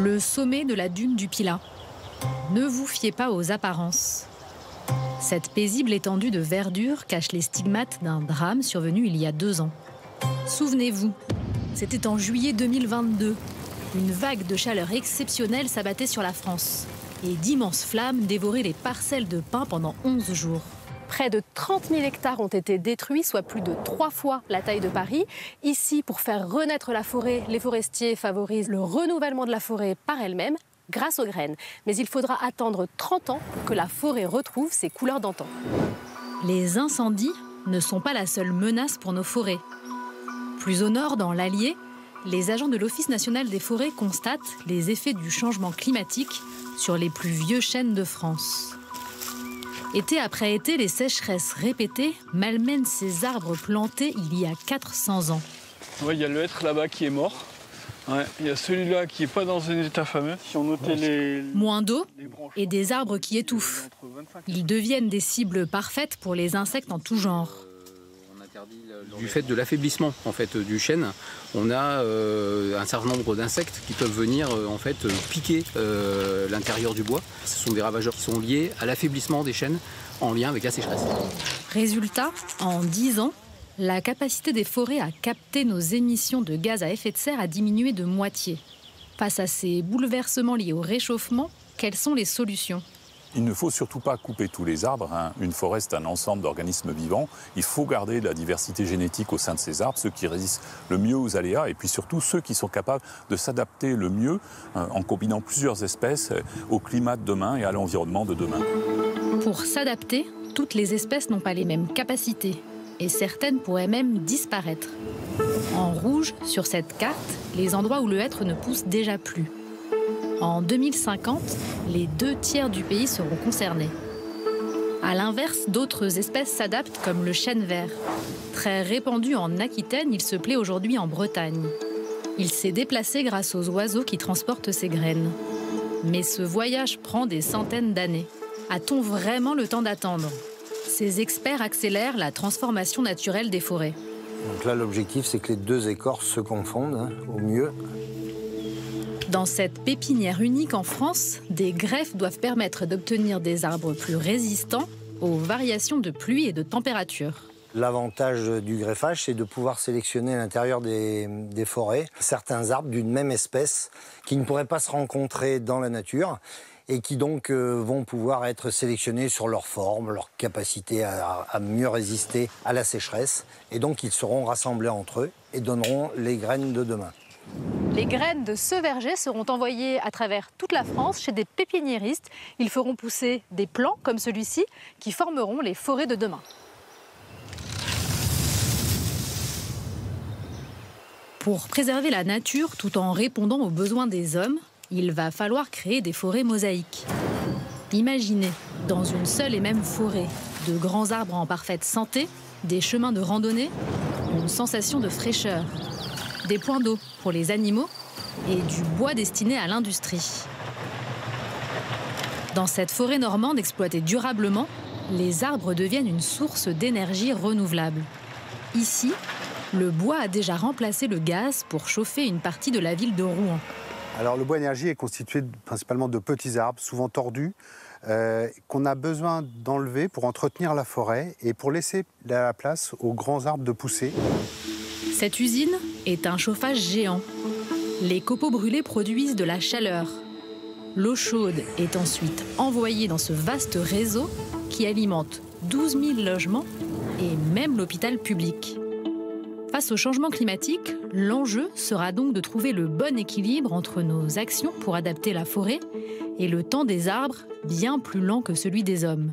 Le sommet de la dune du Pilat. Ne vous fiez pas aux apparences. Cette paisible étendue de verdure cache les stigmates d'un drame survenu il y a 2 ans. Souvenez-vous, c'était en juillet 2022. Une vague de chaleur exceptionnelle s'abattait sur la France. Et d'immenses flammes dévoraient les parcelles de pins pendant 11 jours. Près de 30 000 hectares ont été détruits, soit plus de 3 fois la taille de Paris. Ici, pour faire renaître la forêt, les forestiers favorisent le renouvellement de la forêt par elle-même, grâce aux graines. Mais il faudra attendre 30 ans pour que la forêt retrouve ses couleurs d'antan. Les incendies ne sont pas la seule menace pour nos forêts. Plus au nord, dans l'Allier, les agents de l'Office national des forêts constatent les effets du changement climatique sur les plus vieux chênes de France. Été après été, les sécheresses répétées malmènent ces arbres plantés il y a 400 ans. Ouais, il y a le hêtre là-bas qui est mort. Ouais, il y a celui-là qui n'est pas dans un état fameux. Si on notait moins d'eau et des arbres qui étouffent. Ils deviennent des cibles parfaites pour les insectes en tout genre. Du fait de l'affaiblissement du chêne, on a un certain nombre d'insectes qui peuvent venir piquer l'intérieur du bois. Ce sont des ravageurs qui sont liés à l'affaiblissement des chênes en lien avec la sécheresse. Résultat, en 10 ans, la capacité des forêts à capter nos émissions de gaz à effet de serre a diminué de moitié. Face à ces bouleversements liés au réchauffement, quelles sont les solutions ? Il ne faut surtout pas couper tous les arbres. Une forêt, c'est un ensemble d'organismes vivants. Il faut garder la diversité génétique au sein de ces arbres, ceux qui résistent le mieux aux aléas et puis surtout ceux qui sont capables de s'adapter le mieux en combinant plusieurs espèces au climat de demain et à l'environnement de demain. Pour s'adapter, toutes les espèces n'ont pas les mêmes capacités et certaines pourraient même disparaître. En rouge, sur cette carte, les endroits où le hêtre ne pousse déjà plus. En 2050, les 2 tiers du pays seront concernés. À l'inverse, d'autres espèces s'adaptent comme le chêne vert. Très répandu en Aquitaine, il se plaît aujourd'hui en Bretagne. Il s'est déplacé grâce aux oiseaux qui transportent ses graines. Mais ce voyage prend des centaines d'années. A-t-on vraiment le temps d'attendre ? Ces experts accélèrent la transformation naturelle des forêts. Donc là, l'objectif, c'est que les 2 écorces se confondent au mieux. Dans cette pépinière unique en France, des greffes doivent permettre d'obtenir des arbres plus résistants aux variations de pluie et de température. L'avantage du greffage, c'est de pouvoir sélectionner à l'intérieur des forêts certains arbres d'une même espèce qui ne pourraient pas se rencontrer dans la nature et qui donc vont pouvoir être sélectionnés sur leur forme, leur capacité à mieux résister à la sécheresse. Et donc ils seront rassemblés entre eux et donneront les graines de demain. Les graines de ce verger seront envoyées à travers toute la France chez des pépiniéristes. Ils feront pousser des plants comme celui-ci qui formeront les forêts de demain. Pour préserver la nature tout en répondant aux besoins des hommes, il va falloir créer des forêts mosaïques. Imaginez, dans une seule et même forêt, de grands arbres en parfaite santé, des chemins de randonnée, une sensation de fraîcheur, des points d'eau pour les animaux et du bois destiné à l'industrie. Dans cette forêt normande exploitée durablement, les arbres deviennent une source d'énergie renouvelable. Ici, le bois a déjà remplacé le gaz pour chauffer une partie de la ville de Rouen. Alors le bois énergie est constitué principalement de petits arbres, souvent tordus, qu'on a besoin d'enlever pour entretenir la forêt et pour laisser la place aux grands arbres de pousser. Cette usine est un chauffage géant. Les copeaux brûlés produisent de la chaleur. L'eau chaude est ensuite envoyée dans ce vaste réseau qui alimente 12 000 logements et même l'hôpital public. Face au changement climatique, l'enjeu sera donc de trouver le bon équilibre entre nos actions pour adapter la forêt et le temps des arbres bien plus lent que celui des hommes.